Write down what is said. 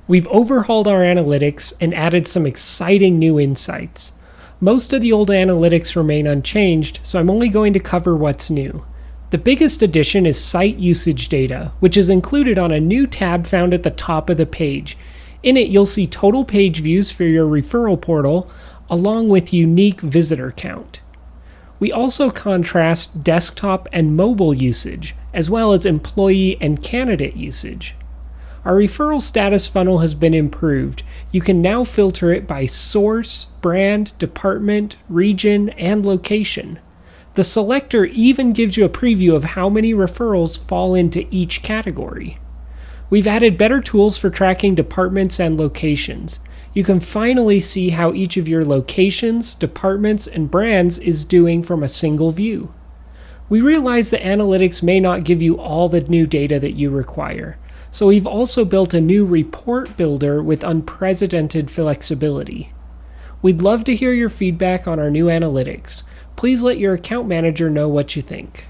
We've overhauled our analytics and added some exciting new insights. Most of the old analytics remain unchanged, so I'm only going to cover what's new. The biggest addition is site usage data, which is included on a new tab found at the top of the page. In it, you'll see total page views for your referral portal, along with unique visitor count. We also contrast desktop and mobile usage, as well as employee and candidate usage. Our referral status funnel has been improved. You can now filter it by source, brand, department, region, and location. The selector even gives you a preview of how many referrals fall into each category. We've added better tools for tracking departments and locations. You can finally see how each of your locations, departments, and brands is doing from a single view. We realize that analytics may not give you all the new data that you require, so we've also built a new report builder with unprecedented flexibility. We'd love to hear your feedback on our new analytics. Please let your account manager know what you think.